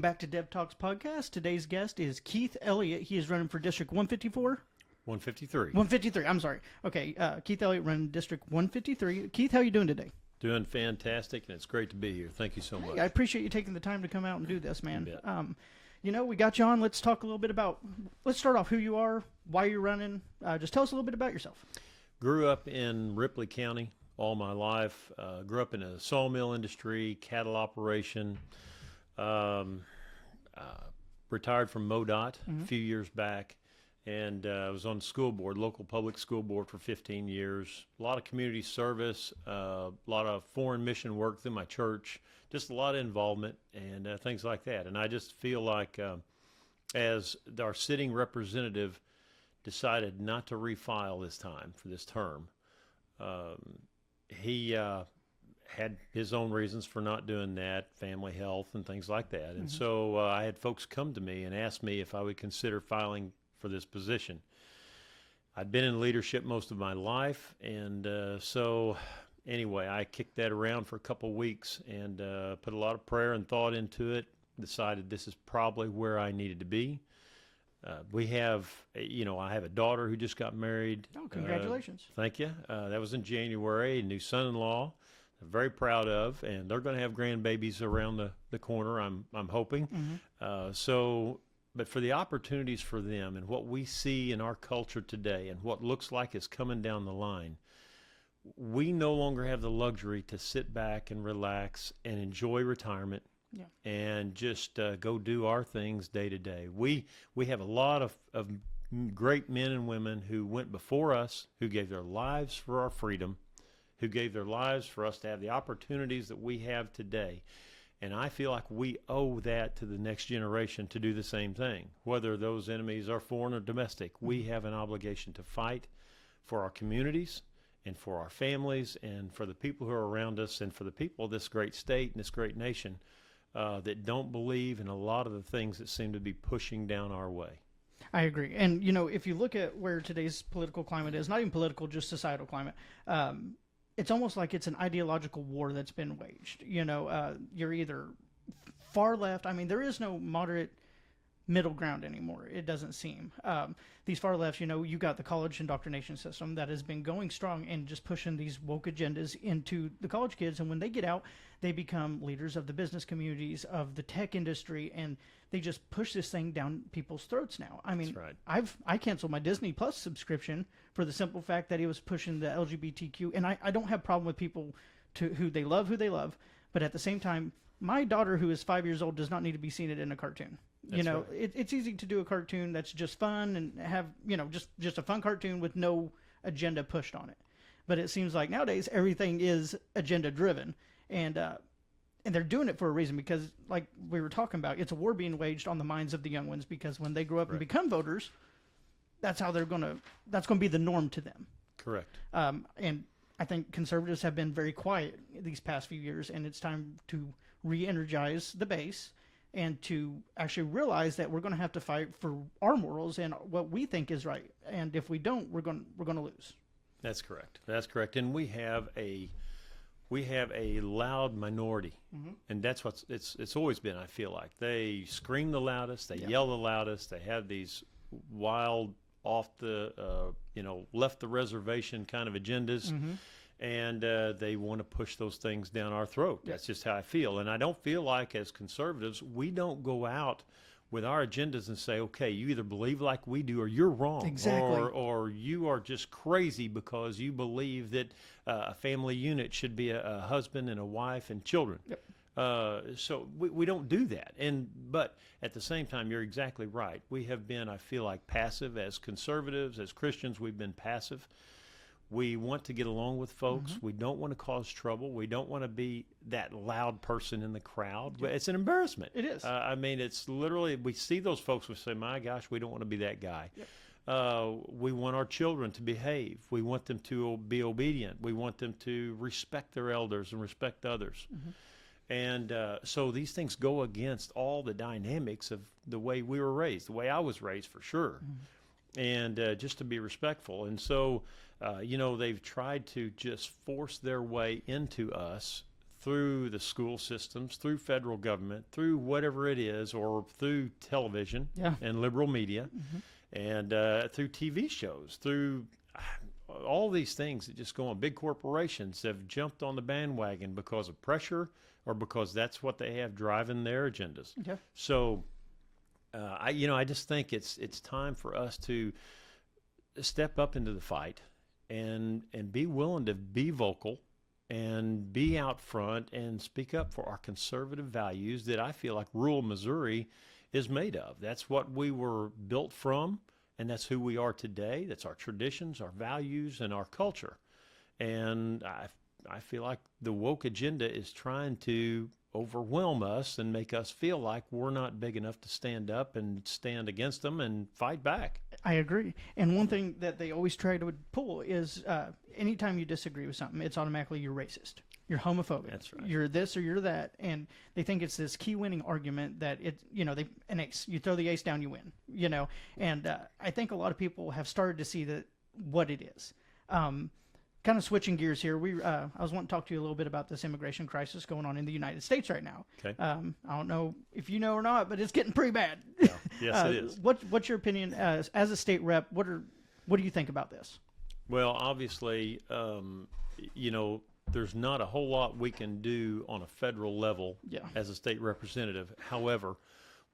Welcome back to Dev Talks Podcast. Today's guest is Keith Elliott. He is running for District 154. 153. 153, I'm sorry. Okay, Keith Elliott running District 153. Keith, how are you doing today? Doing fantastic, and it's great to be here. Thank you so much. I appreciate you taking the time to come out and do this, man. You bet. You know, we got you on. Let's talk a little bit about, let's start off who you are, why you're running. Just tell us a little bit about yourself. Grew up in Ripley County all my life. Grew up in a sawmill industry, cattle operation. Retired from MoDOT a few years back, and I was on the school board, local public school board for 15 years. A lot of community service, a lot of foreign mission work through my church, just a lot of involvement and things like that. And I just feel like as our sitting representative decided not to refile this time for this term, he had his own reasons for not doing that, family health and things like that. And so I had folks come to me and ask me if I would consider filing for this position. I'd been in leadership most of my life, and so anyway, I kicked that around for a couple weeks and put a lot of prayer and thought into it, decided this is probably where I needed to be. We have, I have a daughter who just got married. Oh, congratulations. Thank you. That was in January, a new son-in-law. I'm very proud of, and they're going to have grandbabies around the corner, I'm hoping. But for the opportunities for them and what we see in our culture today and what looks like is coming down the line, we no longer have the luxury to sit back and relax and enjoy retirement and just go do our things day to day. We have a lot of great men and women who went before us, who gave their lives for our freedom, who gave their lives for us to have the opportunities that we have today. And I feel like we owe that to the next generation to do the same thing. Whether those enemies are foreign or domestic, we have an obligation to fight for our communities and for our families and for the people who are around us and for the people of this great state and this great nation that don't believe in a lot of the things that seem to be pushing down our way. I agree. And, if you look at where today's political climate is, not even political, just societal climate, it's almost like it's an ideological war that's been waged. You're either far left. I mean, there is no moderate middle ground anymore, it doesn't seem. These far lefts, you got the college indoctrination system that has been going strong and just pushing these woke agendas into the college kids. And when they get out, they become leaders of the business communities, of the tech industry, and they just push this thing down people's throats now. I mean, right. I canceled my Disney Plus subscription for the simple fact that it was pushing the LGBTQ. And I don't have a problem with people who they love, but at the same time, my daughter, who is 5 years old, does not need to be seen in a cartoon. That's right. It's easy to do a cartoon that's just fun and have, just a fun cartoon with no agenda pushed on it. But it seems like nowadays everything is agenda driven, and they're doing it for a reason, because like we were talking about, it's a war being waged on the minds of the young ones, because when they grow up and become voters, that's how that's going to be the norm to them. Correct. And I think conservatives have been very quiet these past few years, and it's time to re-energize the base and to actually realize that we're going to have to fight for our morals and what we think is right. And if we don't, we're going to lose. That's correct. That's correct. And we have a loud minority, and that's what it's always been. I feel like they scream the loudest, they yell the loudest, they have these wild, off the left the reservation kind of agendas. And they want to push those things down our throat. That's just how I feel. And I don't feel like, as conservatives, we don't go out with our agendas and say, okay, you either believe like we do or you're wrong. Exactly. Or you are just crazy because you believe that a family unit should be a husband and a wife and children. So we don't do that. But at the same time, you're exactly right. We have been, I feel like, passive as conservatives, as Christians. We've been passive. We want to get along with folks. We don't want to cause trouble. We don't want to be that loud person in the crowd. It's an embarrassment. It is. I mean, it's literally, we see those folks, we say, my gosh, we don't want to be that guy. We want our children to behave. We want them to be obedient. We want them to respect their elders and respect others. And so these things go against all the dynamics of the way we were raised, the way I was raised for sure. And just to be respectful. And so, they've tried to just force their way into us through the school systems, through federal government, through whatever it is, or through television and liberal media, and through TV shows, through all these things that just go on. Big corporations have jumped on the bandwagon because of pressure or because that's what they have driving their agendas. Okay. So, I just think it's time for us to step up into the fight and be willing to be vocal and be out front and speak up for our conservative values that I feel like rural Missouri is made of. That's what we were built from, and that's who we are today. That's our traditions, our values, and our culture. And I feel like the woke agenda is trying to overwhelm us and make us feel like we're not big enough to stand up and stand against them and fight back. I agree. And one thing that they always try to pull is anytime you disagree with something, it's automatically you're racist. You're homophobic. That's right. You're this or you're that. And they think it's this key winning argument that an ace. You throw the ace down, you win. And I think a lot of people have started to see what it is. Kind of switching gears here, I was wanting to talk to you a little bit about this immigration crisis going on in the United States right now. Okay. I don't know if you know or not, but it's getting pretty bad. Yeah. Yes, it is. What's your opinion as a state rep? What do you think about this? Well, obviously, there's not a whole lot we can do on a federal level as a state representative. However,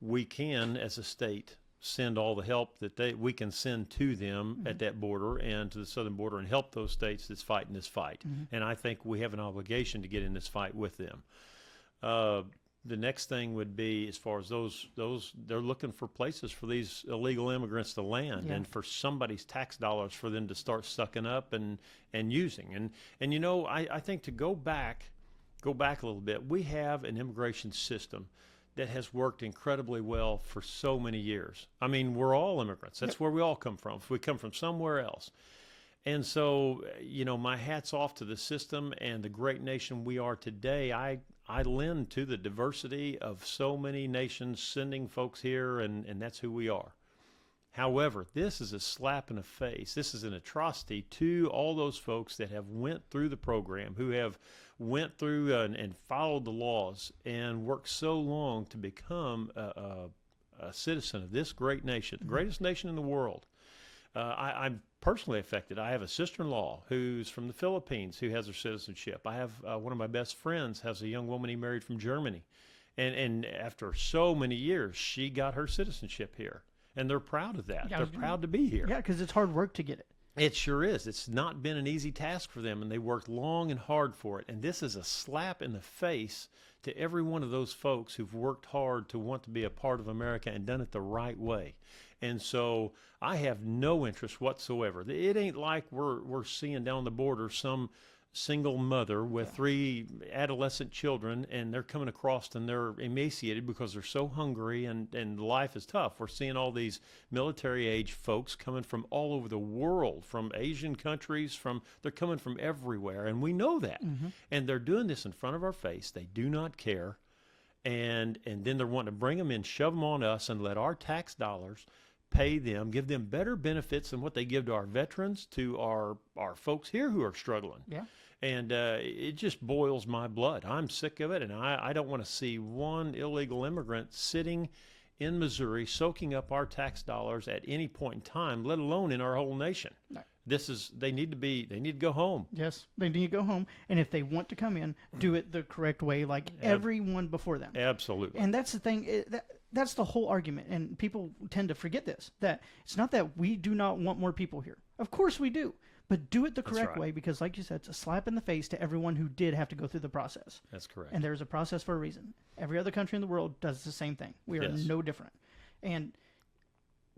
we can, as a state, send all the help that we can send to them at that border and to the southern border and help those states that's fighting this fight. And I think we have an obligation to get in this fight with them. The next thing would be, as far as those they're looking for places for these illegal immigrants to land and for somebody's tax dollars for them to start sucking up and using. And I think to go back a little bit, we have an immigration system that has worked incredibly well for so many years. I mean, we're all immigrants. That's where we all come from. If we come from somewhere else. And so, my hat's off to the system and the great nation we are today. I lend to the diversity of so many nations sending folks here, and that's who we are. However, this is a slap in the face. This is an atrocity to all those folks that have went through the program, who have went through and followed the laws and worked so long to become a citizen of this great nation, the greatest nation in the world. I'm personally affected. I have a sister-in-law who's from the Philippines who has her citizenship. I have one of my best friends has a young woman he married from Germany. And after so many years, she got her citizenship here. And they're proud of that. They're proud to be here. Yeah, because it's hard work to get it. It sure is. It's not been an easy task for them, and they worked long and hard for it. And this is a slap in the face to every one of those folks who've worked hard to want to be a part of America and done it the right way. And so I have no interest whatsoever. It ain't like we're seeing down the border some single mother with 3 adolescent children, and they're coming across and they're emaciated because they're so hungry and life is tough. We're seeing all these military age folks coming from all over the world, from Asian countries, they're coming from everywhere, and we know that. And they're doing this in front of our face. They do not care. And then they're wanting to bring them in, shove them on us, and let our tax dollars pay them, give them better benefits than what they give to our veterans, to our folks here who are struggling. Yeah. And it just boils my blood. I'm sick of it, and I don't want to see one illegal immigrant sitting in Missouri soaking up our tax dollars at any point in time, let alone in our whole nation. No. They need to go home. Yes, they need to go home. And if they want to come in, do it the correct way, like everyone before them. Absolutely. And that's the thing. That's the whole argument. And people tend to forget this, that it's not that we do not want more people here. Of course we do. But do it the correct way, because like you said, it's a slap in the face to everyone who did have to go through the process. That's correct. And there's a process for a reason. Every other country in the world does the same thing. We are no different. And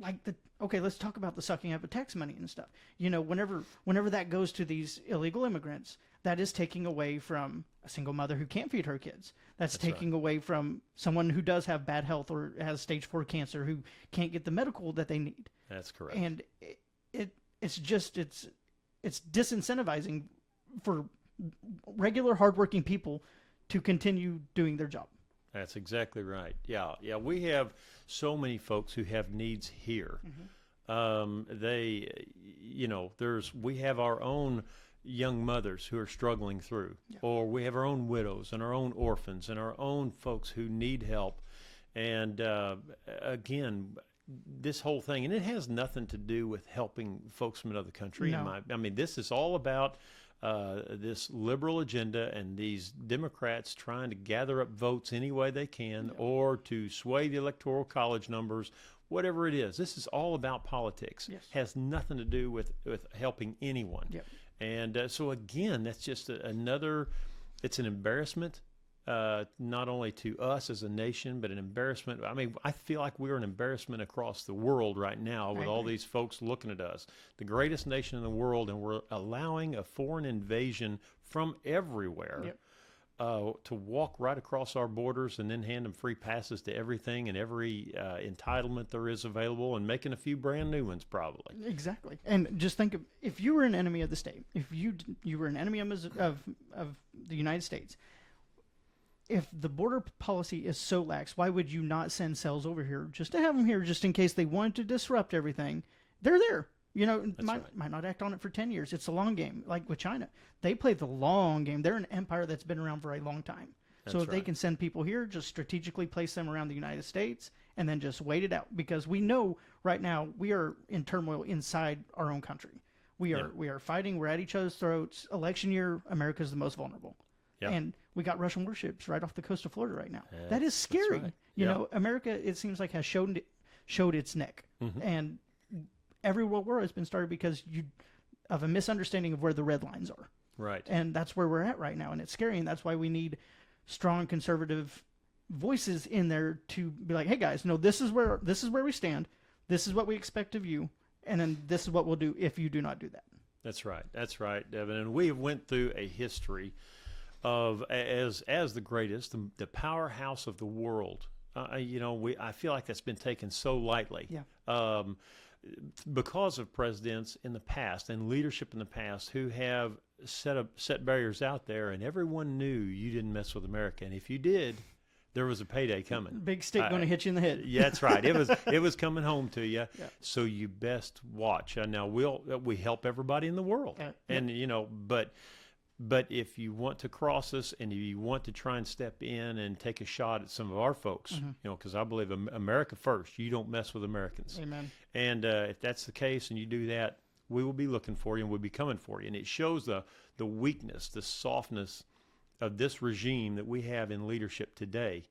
let's talk about the sucking up of tax money and stuff. Whenever that goes to these illegal immigrants, that is taking away from a single mother who can't feed her kids. That's taking away from someone who does have bad health or has stage 4 cancer who can't get the medical that they need. That's correct. And it's disincentivizing for regular hardworking people to continue doing their job. That's exactly right. Yeah. We have so many folks who have needs here. We have our own, young mothers who are struggling through, or we have our own widows and our own orphans and our own folks who need help. And again, this whole thing, and it has nothing to do with helping folks from another country. No. I mean, this is all about this liberal agenda and these Democrats trying to gather up votes any way they can, or to sway the electoral college numbers, whatever it is. This is all about politics. Yes. Has nothing to do with helping anyone. Yep. And so again, that's just another, it's an embarrassment, not only to us as a nation, but an embarrassment. I mean, I feel like we're an embarrassment across the world right now with all these folks looking at us, the greatest nation in the world, and we're allowing a foreign invasion from everywhere to walk right across our borders and then hand them free passes to everything and every entitlement there is available, and making a few brand new ones probably. Exactly. And just think of, if you were an enemy of the state, if you were an enemy of the United States, if the border policy is so lax, why would you not send cells over here just to have them here, just in case they wanted to disrupt everything? They're there. You know, might not act on it for 10 years. It's a long game, like with China. They play the long game. They're an empire that's been around for a long time. So if they can send people here, just strategically place them around the United States and then just wait it out. Because we know right now we are in turmoil inside our own country. We are fighting. We're at each other's throats. Election year, America's the most vulnerable. Yep. And we got Russian warships right off the coast of Florida right now. That is scary. Right. You know, America, it seems like, has showed its neck. And every world war has been started because of a misunderstanding of where the red lines are. Right. And that's where we're at right now. And it's scary. And that's why we need strong conservative voices in there to be like, hey guys, no, this is where we stand. This is what we expect of you. And then this is what we'll do if you do not do that. That's right. That's right, Devin. And we went through a history of, as the greatest, the powerhouse of the world. You know, I feel like that's been taken so lightly. Yeah. Because of presidents in the past and leadership in the past who have set barriers out there, and everyone knew you didn't mess with America, and if you did, there was a payday coming. Big stick going to hit you in the head. Yeah, that's right. It was coming home to you. Yeah. So you best watch. Now we help everybody in the world, and you know, but if you want to cross us and you want to try and step in and take a shot at some of our folks, you know, because I believe America first, you don't mess with Americans. Amen. And if that's the case and you do that, we will be looking for you and we'll be coming for you. And it shows the weakness, the softness of this regime that we have in leadership today.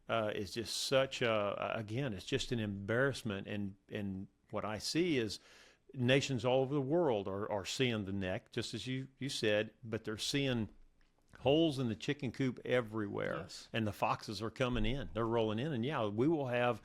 Is just such again, it's just an embarrassment. And what I see is nations all over the world are seeing the neck, just as you said, but they're seeing holes in the chicken coop everywhere. Yes. And the foxes are coming in. They're rolling in. And yeah, we will have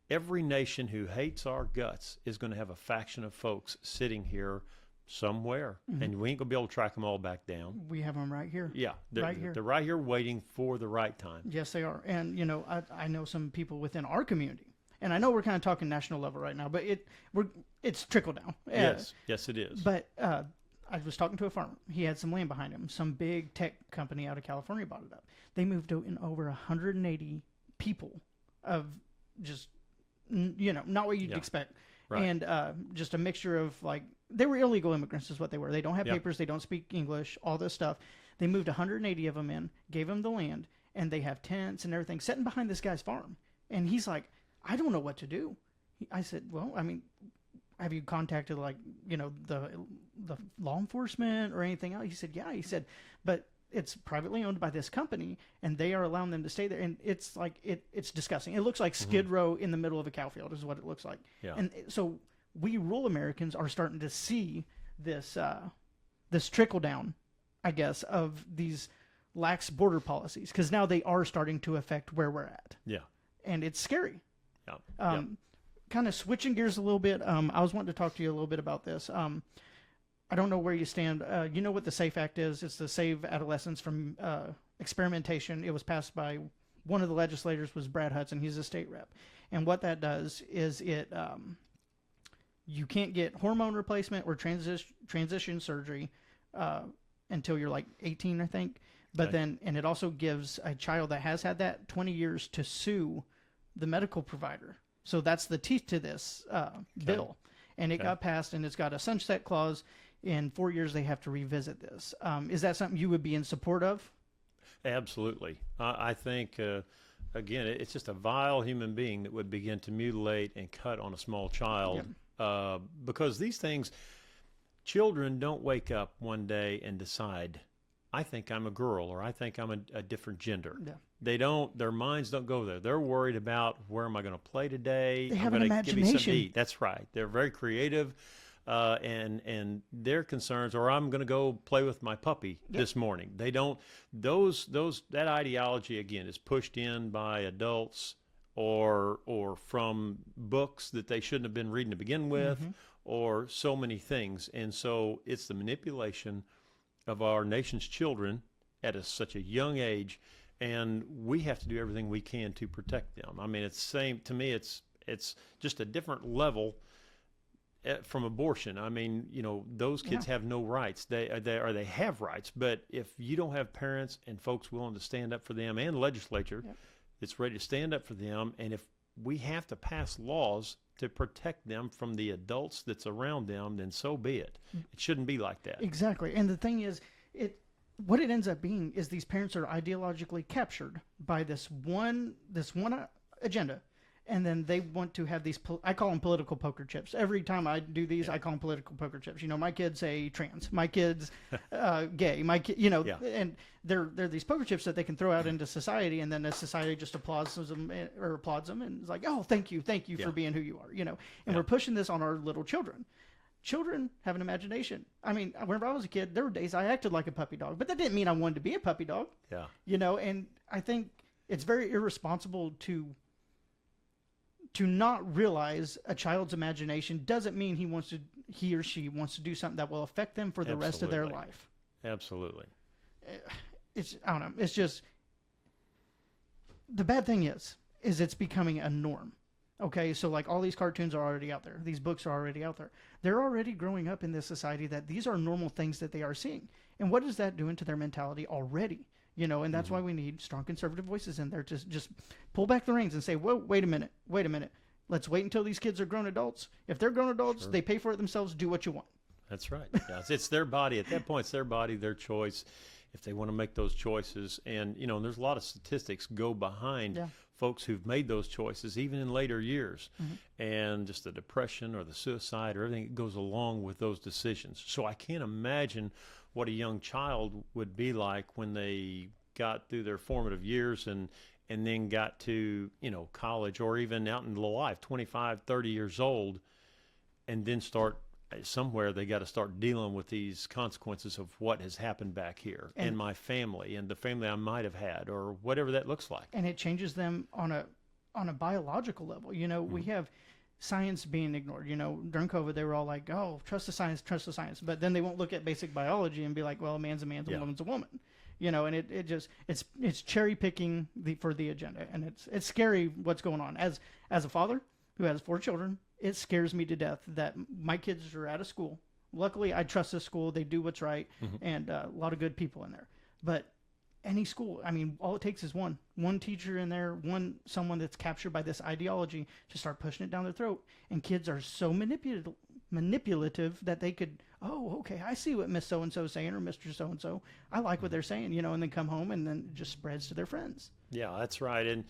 every nation who hates our guts is going to have a faction of folks sitting here somewhere. And we ain't going to be able to track them all back down. We have them right here. Yeah. They're right here waiting for the right time. Yes, they are. And, you know, I know some people within our community. And I know we're kind of talking national level right now, but it's trickle down. Yes, it is. But I was talking to a farmer. He had some land behind him. Some big tech company out of California bought it up. They moved in over 180 people of just, you know, not what you'd expect. Right. And just a mixture of, like, they were illegal immigrants is what they were. They don't have papers. They don't speak English, all this stuff. They moved 180 of them in, gave them the land, and they have tents and everything sitting behind this guy's farm. And he's like, I don't know what to do. I said, well, I mean, have you contacted, like, you know, the law enforcement or anything else? He said, yeah. He said, but it's privately owned by this company, and they are allowing them to stay there. And it's like, it's disgusting. It looks like Skid Row in the middle of a cow field is what it looks like. Yeah. And so we rural Americans are starting to see this trickle down, I guess, of these lax border policies, because now they are starting to affect where we're at. Yeah. And it's scary. Yeah. Kind of switching gears a little bit. I was wanting to talk to you a little bit about this. I don't know where you stand. You know what the SAFE Act is? It's the Save Adolescents from Experimentation. It was passed by one of the legislators was Brad Hudson. He's a state rep. And what that does is you can't get hormone replacement or transition surgery until you're like 18, I think. But then, and it also gives a child that has had that 20 years to sue the medical provider. So that's the teeth to this bill. And it got passed, and it's got a sunset clause. in 4 years they have to revisit this. Is that something you would be in support of? Absolutely. I think, again, it's just a vile human being that would begin to mutilate and cut on a small child. Yep. Because these things, children don't wake up one day and decide, I think I'm a girl, or I think I'm a different gender. Yeah. They don't, their minds don't go there. They're worried about, where am I going to play today? They have an imagination. Give me something to eat. That's right. They're very creative. And their concerns, or I'm going to go play with my puppy this morning. They don't, that ideology, again, is pushed in by adults or from books that they shouldn't have been reading to begin with, or so many things. And so it's the manipulation of our nation's children at such a young age, and we have to do everything we can to protect them. I mean, to me, it's just a different level from abortion. I mean, those kids have no rights. They have rights, but if you don't have parents and folks willing to stand up for them, and legislature that's ready to stand up for them, and if we have to pass laws to protect them from the adults that's around them, then so be it. It shouldn't be like that. Exactly. And the thing is, what it ends up being is these parents are ideologically captured by this one agenda. And then they want to have these, I call them political poker chips. Every time I do these, I call them political poker chips. My kid's a trans, my kid's gay, my kid, and they're these poker chips that they can throw out into society, and then the society just applauds them, and it's like, oh, thank you for being who you are, And we're pushing this on our little children. Children have an imagination. I mean, whenever I was a kid, there were days I acted like a puppy dog, but that didn't mean I wanted to be a puppy dog. Yeah. And I think it's very irresponsible to not realize a child's imagination doesn't mean he or she wants to do something that will affect them for the rest of their life. Absolutely. I don't know. It's just, the bad thing is it's becoming a norm. Okay. So like all these cartoons are already out there. These books are already out there. They're already growing up in this society that these are normal things that they are seeing. And what is that doing to their mentality already? And that's why we need strong conservative voices in there to just pull back the reins and say, whoa, wait a minute. Let's wait until these kids are grown adults. If they're grown adults, they pay for it themselves. Do what you want. That's right. Yeah, it's their body. At that point, it's their body, their choice, if they want to make those choices. And, there's a lot of statistics go behind folks who've made those choices, even in later years. And just the depression or the suicide or everything that goes along with those decisions. So I can't imagine what a young child would be like when they got through their formative years and then got to, college or even out in life, 25, 30 years old, and then they got to start dealing with these consequences of what has happened back here and my family and the family I might have had or whatever that looks like. And it changes them on a biological level. We have science being ignored. During COVID, they were all like, oh, trust the science. But then they won't look at basic biology and be like, well, a man's a man, a woman's a woman. And it's cherry picking for the agenda. And it's scary what's going on. As a father who has 4 children, it scares me to death that my kids are out of school. Luckily, I trust this school. They do what's right. And a lot of good people in there. But any school, I mean, all it takes is one teacher in there, someone that's captured by this ideology to start pushing it down their throat. And kids are so manipulative that they could, oh, okay, I see what Miss So-and-so is saying or Mr. So-and-so. I like what they're saying, and then come home and then it just spreads to their friends. Yeah, that's right. And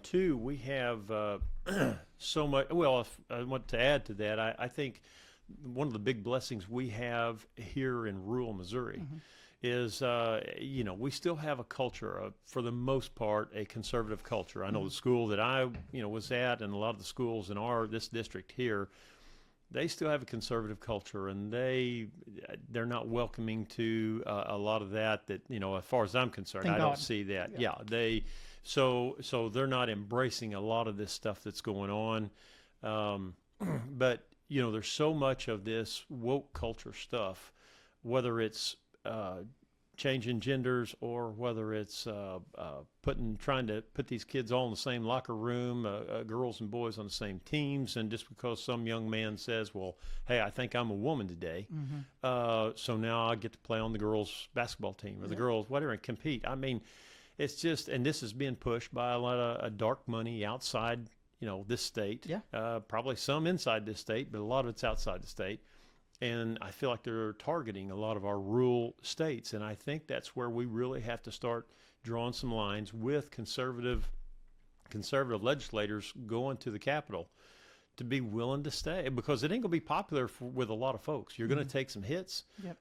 two, we have so much. Well, if I want to add to that, I think one of the big blessings we have here in rural Missouri is, we still have a culture, for the most part, a conservative culture. I know the school that I, was at, and a lot of the schools in this district here, they still have a conservative culture, and they're not welcoming to a lot of that. As far as I'm concerned, I don't see that. Yeah, so they're not embracing a lot of this stuff that's going on. But there's so much of this woke culture stuff, whether it's changing genders or whether it's trying to put these kids all in the same locker room, girls and boys on the same teams, and just because some young man says, well, hey, I think I'm a woman today, so now I get to play on the girls' basketball team or the girls, whatever, and compete. I mean, it's just, and this is being pushed by a lot of dark money outside, this state, probably some inside this state, but a lot of it's outside the state. And I feel like they're targeting a lot of our rural states. And I think that's where we really have to start drawing some lines with conservative legislators going to the Capitol to be willing to stay, because it ain't gonna be popular with a lot of folks. You're gonna take some hits. Yep.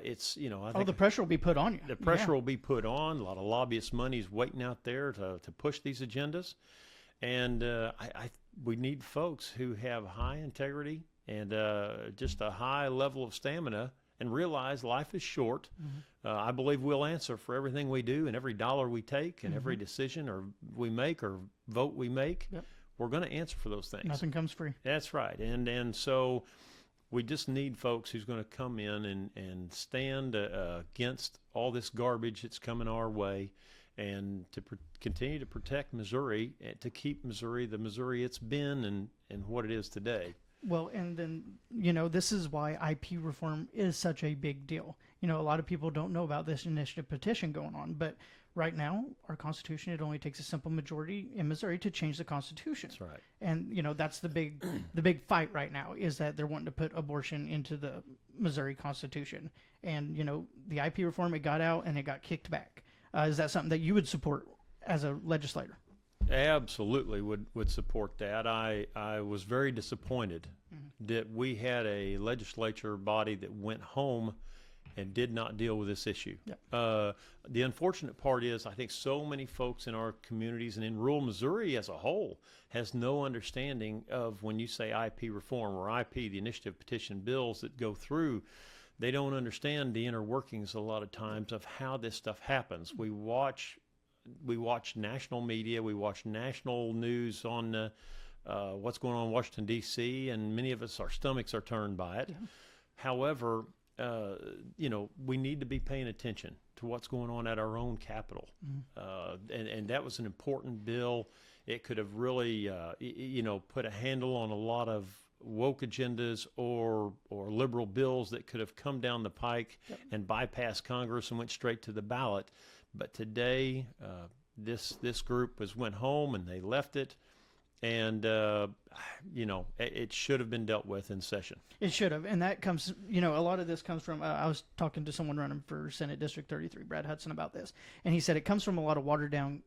It's, I think the pressure will be put on you. the pressure will be put on. A lot of lobbyist money's waiting out there to push these agendas. And we need folks who have high integrity and just a high level of stamina and realize life is short. I believe we'll answer for everything we do and every dollar we take and every decision we make or vote we make. Yep. We're going to answer for those things. Nothing comes free. That's right. And so we just need folks who's going to come in and stand against all this garbage that's coming our way, and to continue to protect Missouri, to keep Missouri the Missouri it's been and what it is today. Well, and then, this is why IP reform is such a big deal. A lot of people don't know about this initiative petition going on, but right now, our Constitution, it only takes a simple majority in Missouri to change the Constitution. That's right. And, that's the big fight right now, is that they're wanting to put abortion into the Missouri Constitution. And, the IP reform, it got out and it got kicked back. Is that something that you would support as a legislator? Absolutely would support that. I was very disappointed that we had a legislature body that went home and did not deal with this issue. Yep. The unfortunate part is I think so many folks in our communities and in rural Missouri as a whole has no understanding of when you say IP reform or IP, the initiative petition bills that go through. They don't understand the inner workings a lot of times of how this stuff happens. We watch national media, we watch national news on what's going on in Washington, D.C., and many of us, our stomachs are turned by it. Yeah. However, we need to be paying attention to what's going on at our own Capitol. And that was an important bill. It could have really, put a handle on a lot of woke agendas or liberal bills that could have come down the pike and bypassed Congress and went straight to the ballot. But today, this group went home and they left it. And, it should have been dealt with in session. It should have. And that comes, a lot of this comes from, I was talking to someone running for Senate District 33, Brad Hudson, about this. And he said it comes from a lot of watered down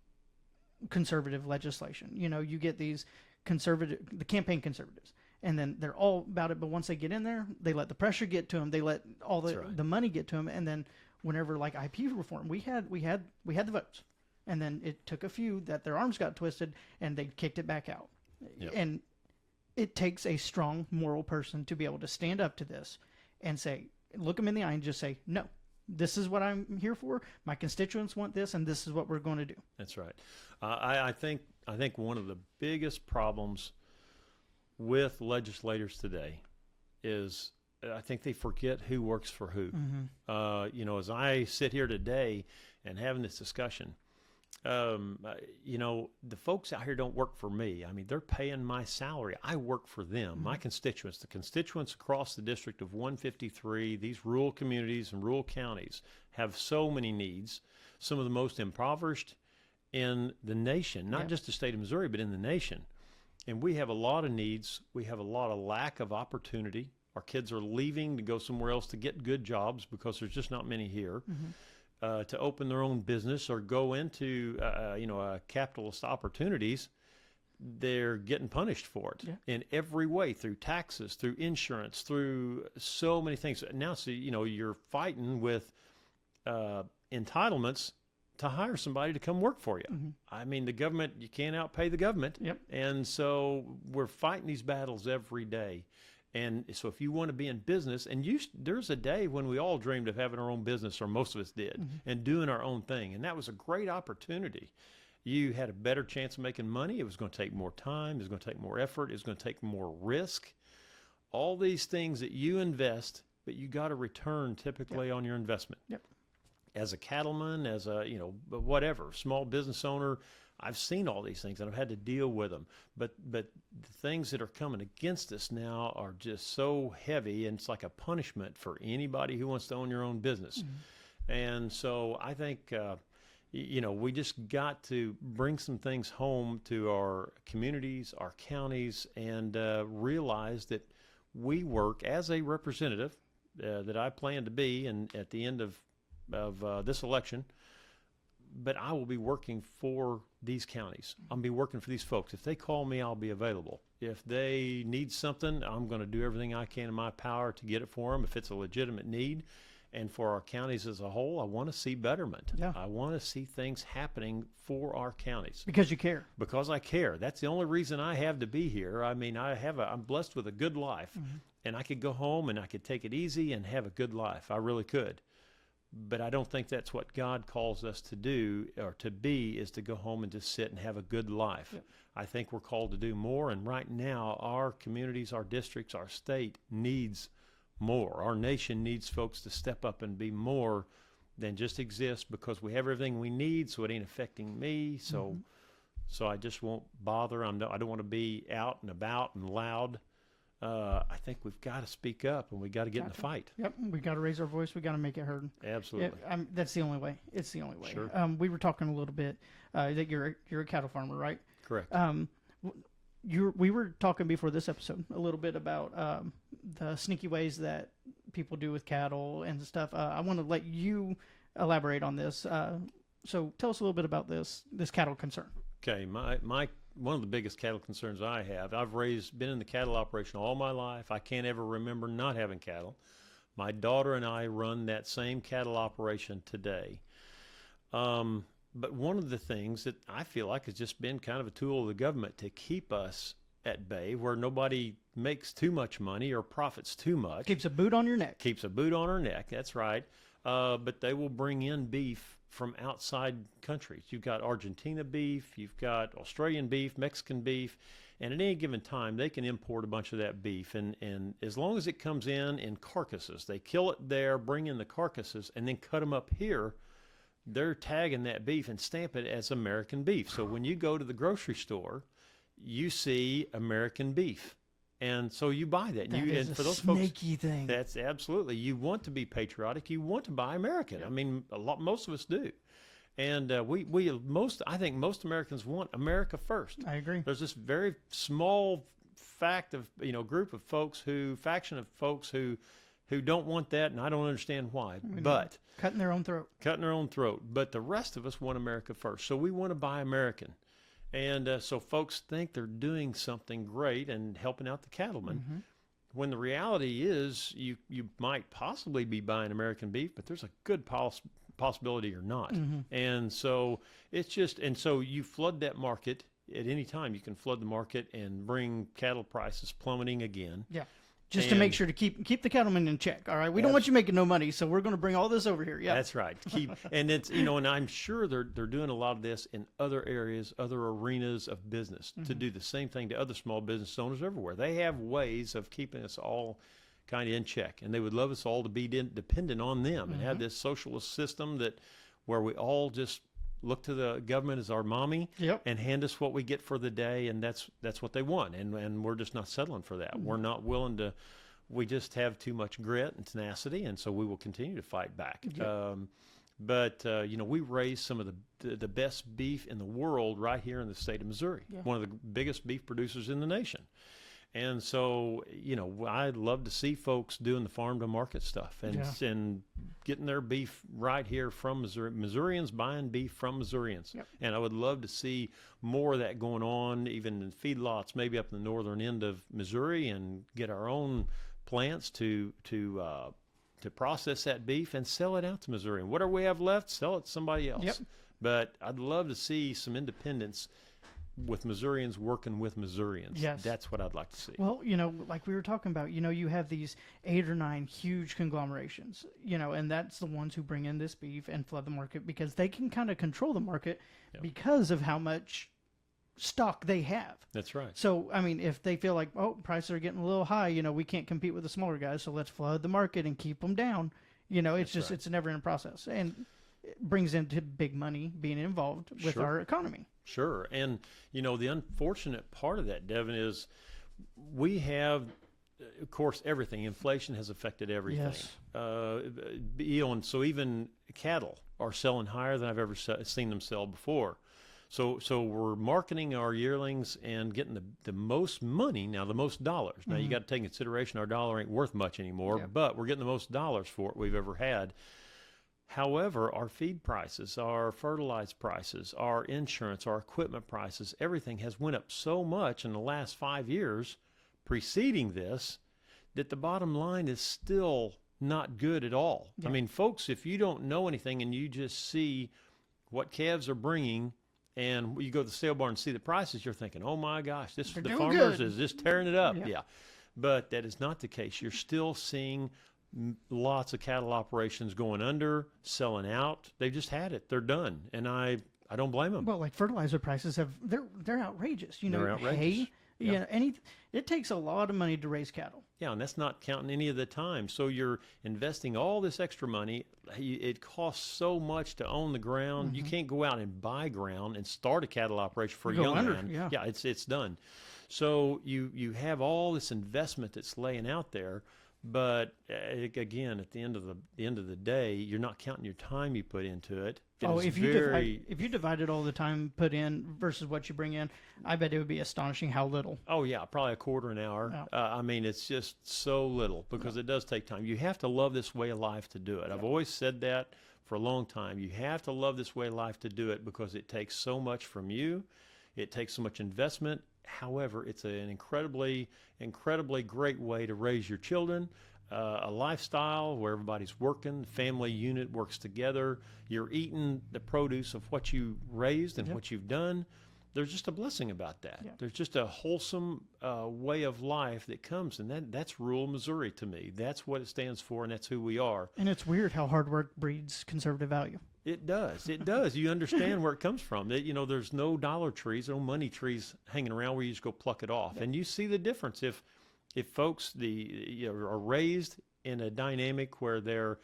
conservative legislation. You get these the campaign conservatives, and then they're all about it. But once they get in there, they let the pressure get to them. They let all the money get to them. And then whenever like IP reform, we had the votes. And then it took a few that their arms got twisted and they kicked it back out. Yep. And it takes a strong moral person to be able to stand up to this and say, look them in the eye and just say, no, this is what I'm here for. My constituents want this, and this is what we're going to do. That's right. I think one of the biggest problems with legislators today is I think they forget who works for who. As I sit here today and having this discussion, the folks out here don't work for me. I mean, they're paying my salary. I work for them, my constituents, the constituents across the District of 153, these rural communities and rural counties have so many needs, some of the most impoverished in the nation, not just the state of Missouri, but in the nation. And we have a lot of needs. We have a lot of lack of opportunity. Our kids are leaving to go somewhere else to get good jobs because there's just not many here. To open their own business or go into, capitalist opportunities, they're getting punished for it in every way, through taxes, through insurance, through so many things. Now, so, you're fighting with entitlements to hire somebody to come work for you. I mean, the government, you can't outpay the government. And so we're fighting these battles every day. And so if you want to be in business, and there's a day when we all dreamed of having our own business, or most of us did, and doing our own thing. And that was a great opportunity. You had a better chance of making money. It was going to take more time. It was going to take more effort. It was going to take more risk. All these things that you invest, but you got a return typically on your investment. As a cattleman, as a, whatever, small business owner, I've seen all these things and I've had to deal with them. But the things that are coming against us now are just so heavy, and it's like a punishment for anybody who wants to own your own business. And so I think, we just got to bring some things home to our communities, our counties, and realize that we work as a representative that I plan to be, and at the end of this election. But I will be working for these counties. I'll be working for these folks. If they call me, I'll be available. If they need something, I'm going to do everything I can in my power to get it for them if it's a legitimate need. And for our counties as a whole, I want to see betterment. Yeah. I want to see things happening for our counties. Because you care. Because I care. That's the only reason I have to be here. I mean, I'm blessed with a good life, and I could go home and I could take it easy and have a good life. I really could. But I don't think that's what God calls us to do or to be, is to go home and just sit and have a good life. Yep. I think we're called to do more. And right now, our communities, our districts, our state needs more. Our nation needs folks to step up and be more than just exist because we have everything we need, so it ain't affecting me. So I just won't bother. I don't want to be out and about and loud. I think we've got to speak up, and we got to get in the fight. Yep, we got to raise our voice. We got to make it heard. Absolutely. Yeah, that's the only way. It's the only way. Sure. We were talking a little bit that you're a cattle farmer, right? Correct. We were talking before this episode a little bit about the sneaky ways that people do with cattle and stuff. I want to let you elaborate on this. So tell us a little bit about this cattle concern. Okay, my one of the biggest cattle concerns I have, been in the cattle operation all my life. I can't ever remember not having cattle. My daughter and I run that same cattle operation today. But one of the things that I feel like has just been kind of a tool of the government to keep us at bay, where nobody makes too much money or profits too much. Keeps a boot on your neck. Keeps a boot on our neck, that's right. But they will bring in beef from outside countries. You've got Argentina beef, you've got Australian beef, Mexican beef, and at any given time they can import a bunch of that beef. And as long as it comes in carcasses, they kill it there, bring in the carcasses, and then cut them up here, they're tagging that beef and stamp it as American beef. So when you go to the grocery store, you see American beef. And so you buy that. That is and for a those snaky folks, thing. That's absolutely. You want to be patriotic. You want to buy American. I mean, most of us do. And I think most Americans want America first. I agree. There's this very small faction of folks who don't want that, and I don't understand why. But cutting their own throat. But the rest of us want America first. So we want to buy American. And so folks think they're doing something great and helping out the cattlemen, when the reality is you might possibly be buying American beef, but there's a good possibility you're not. And so so you flood that market at any time. You can flood the market and bring cattle prices plummeting again. Yeah. Just to make sure to keep the cattlemen in check. All right, we don't want you making no money, so we're going to bring all this over here. Yeah, that's right. And it's and I'm sure they're doing a lot of this in other areas, other arenas of business to do the same thing to other small business owners everywhere. They have ways of keeping us all kind of in check, and they would love us all to be dependent on them and have this socialist system where we all just look to the government as our mommy and hand us what we get for the day, and that's what they want, and we're just not settling for that. We're not willing to. We just have too much grit and tenacity, and so we will continue to fight back. But we raise some of the best beef in the world right here in the state of Missouri, one of the biggest beef producers in the nation. And so, I'd love to see folks doing the farm to market stuff and getting their beef right here from Missouri. Missourians buying beef from Missourians. And I would love to see more of that going on, even in feedlots, maybe up in the northern end of Missouri, and get our own plants to process that beef and sell it out to Missouri. And whatever we have left, sell it to somebody else. But I'd love to see some independence with Missourians working with Missourians. Yes. That's what I'd like to see. Well, like we were talking about, you have these 8 or 9 huge conglomerations, and that's the ones who bring in this beef and flood the market because they can kind of control the market because of how much stock they have. That's right. So, I mean, if they feel like, prices are getting a little high, we can't compete with the smaller guys, so let's flood the market and keep them down. It's a never-ending process. And it brings into big money being involved with our economy. Sure. And, the unfortunate part of that, Devin, is we have, of course, everything. Inflation has affected everything. Yes. And so even cattle are selling higher than I've ever seen them sell before. So we're marketing our yearlings and getting the most money, now the most dollars. Now you got to take into consideration our dollar ain't worth much anymore, but we're getting the most dollars for it we've ever had. However, our feed prices, our fertilizer prices, our insurance, our equipment prices, everything has went up so much in the last 5 years preceding this that the bottom line is still not good at all. I mean, folks, if you don't know anything and you just see what calves are bringing, and you go to the sale barn and see the prices, you're thinking, oh my gosh, the farmers is just tearing it up. Yeah. But that is not the case. You're still seeing lots of cattle operations going under, selling out. They've just had it. They're done. And I don't blame them. Well, like fertilizer prices they're outrageous. They're outrageous. Hay, it takes a lot of money to raise cattle. Yeah, and that's not counting any of the time. So you're investing all this extra money. It costs so much to own the ground. You can't go out and buy ground and start a cattle operation for a young man. Yeah, it's done. So you have all this investment that's laying out there, but again, at the end of the day, you're not counting your time you put into it. If you divided all the time put in versus what you bring in, I bet it would be astonishing how little. Oh yeah, probably a quarter an hour. I mean, it's just so little because it does take time. You have to love this way of life to do it. I've always said that for a long time. You have to love this way of life to do it because it takes so much from you. It takes so much investment. However, it's an incredibly great way to raise your children. A lifestyle where everybody's working, family unit works together. You're eating the produce of what you raised and what you've done. There's just a blessing about that. There's just a wholesome way of life that comes, and that's rural Missouri to me. That's what it stands for, and that's who we are. And it's weird how hard work breeds conservative value. It does. It does. You understand where it comes from. There's no dollar trees, no money trees hanging around where you just go pluck it off. And you see the difference if folks are raised in a dynamic where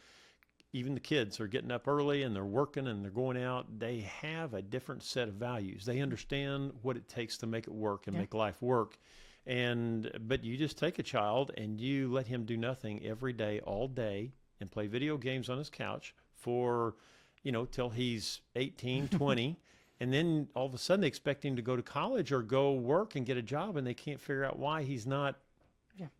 even the kids are getting up early and they're working and they're going out, they have a different set of values. They understand what it takes to make it work and make life work. But you just take a child and you let him do nothing every day, all day, and play video games on his couch for, till he's 18, 20. And then all of a sudden they expect him to go to college or go work and get a job, and they can't figure out why he's not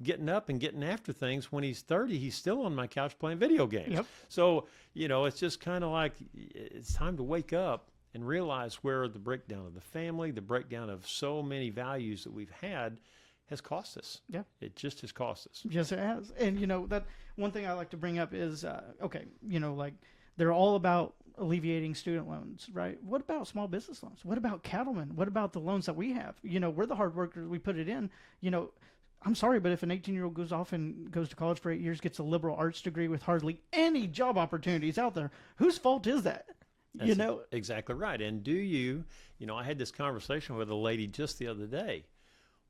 getting up and getting after things. When he's 30, he's still on my couch playing video games. So, it's just kind of like it's time to wake up and realize where the breakdown of the family, the breakdown of so many values that we've had has cost us. It just has cost us. Yes, it has. And, that one thing I like to bring up is, they're all about alleviating student loans, right? What about small business loans? What about cattlemen? What about the loans that we have? We're the hard workers. We put it in, I'm sorry, but if an 18-year-old goes off and goes to college for 8 years, gets a liberal arts degree with hardly any job opportunities out there, whose fault is that? That's exactly right. And do you, I had this conversation with a lady just the other day.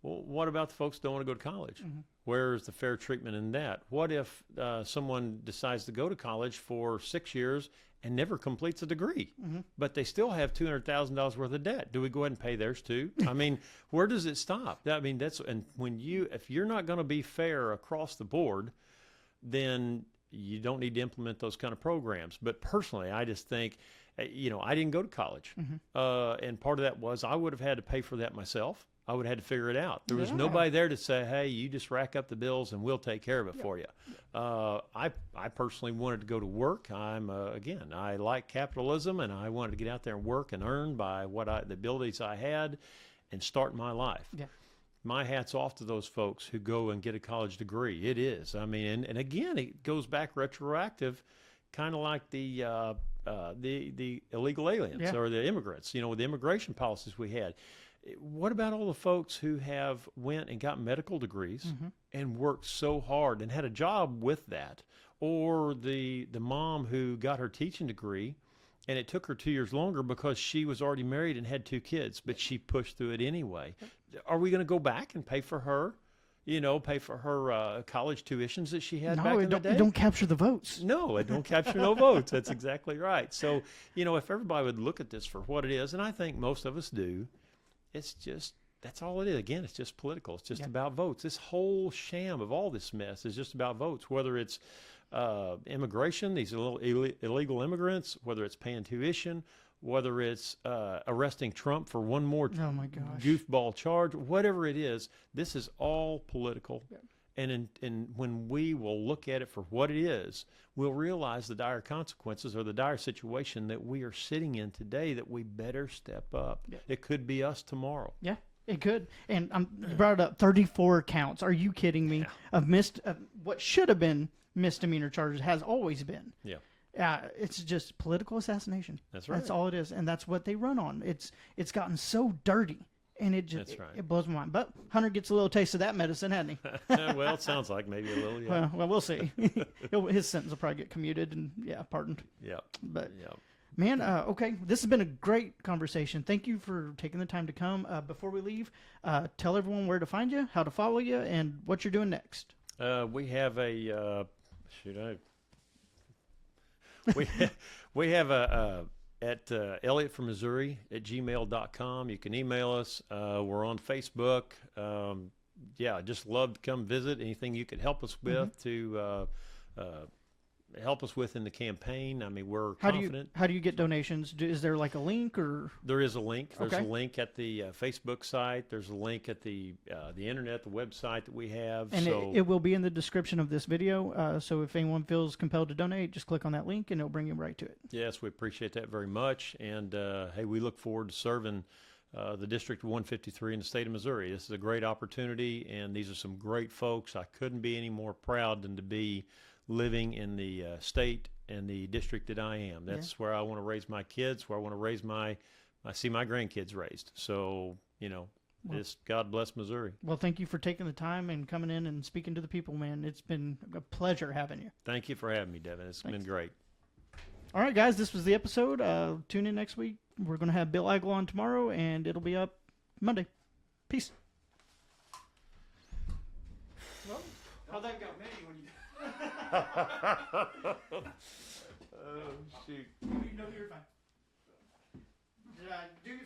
Well, what about the folks who don't want to go to college? Where's the fair treatment in that? What if someone decides to go to college for 6 years and never completes a degree, but they still have $200,000 worth of debt? Do we go ahead and pay theirs too? I mean, where does it stop? I mean, if you're not going to be fair across the board, then you don't need to implement those kind of programs. But personally, I just think, I didn't go to college. And part of that was I would have had to pay for that myself. I would have had to figure it out. There was nobody there to say, hey, you just rack up the bills and we'll take care of it for you. I personally wanted to go to work. I like capitalism, and I wanted to get out there and work and earn by the abilities I had and start my life. My hat's off to those folks who go and get a college degree. It is. I mean, and again, it goes back retroactive, kind of like the illegal aliens or the immigrants, with the immigration policies we had. What about all the folks who have went and got medical degrees and worked so hard and had a job with that? Or the mom who got her teaching degree and it took her 2 years longer because she was already married and had 2 kids, but she pushed through it anyway. Are we going to go back and pay for her? Pay for her college tuitions that she had back in the day? No, it don't capture the votes. No, it don't capture no votes. That's exactly right. So, if everybody would look at this for what it is, and I think most of us do, that's all it is. Again, it's just political. It's just about votes. This whole sham of all this mess is just about votes, whether it's immigration, these illegal immigrants, whether it's paying tuition, whether it's arresting Trump for one more Oh my gosh. goofball charge, whatever it is, this is all political. Yeah. And when we will look at it for what it is, we'll realize the dire consequences or the dire situation that we are sitting in today, that we better step up. Yeah. It could be us tomorrow. Yeah, it could. And you brought it up, 34 counts. Are you kidding me? Yeah. What should have been misdemeanor charges has always been. Yeah. It's just political assassination. That's right. That's all it is, and that's what they run on. It's gotten so dirty, and it just That's right. it blows my mind. But Hunter gets a little taste of that medicine, hasn't he? Well, it sounds like maybe a little, yeah. Well, we'll see. His sentence will probably get commuted and pardoned. Yeah. But Yeah. man, okay, this has been a great conversation. Thank you for taking the time to come. Before we leave, tell everyone where to find you, how to follow you, and what you're doing next. We have a we have a at Elliott from Missouri at gmail.com. You can email us. We're on Facebook. Just love to come visit. Anything you could help us with to help us with in the campaign. I mean, we're confident. How do you get donations? Is there like a link or? There is a link. There's Okay. a link at the Facebook site. There's a link at the internet, the website that we have. And so it will be in the description of this video. So if anyone feels compelled to donate, just click on that link and it'll bring you right to it. yes, we appreciate that very much. And hey, we look forward to serving the District 153 in the state of Missouri. This is a great opportunity, and these are some great folks. I couldn't be any more proud than to be living in the state and the district that I am. That's where I want to raise my kids, where I want to raise I see my grandkids raised. So, just God bless Missouri. Well, thank you for taking the time and coming in and speaking to the people, man. It's been a pleasure having you. Thank you for having me, Devin. It's been great. All right, guys, this was the episode. Tune in next week. We're going to have Bill Agel on tomorrow, and it'll be up Monday. Peace. Well, how'd that go? Oh, shoot. No, you're fine. Did I do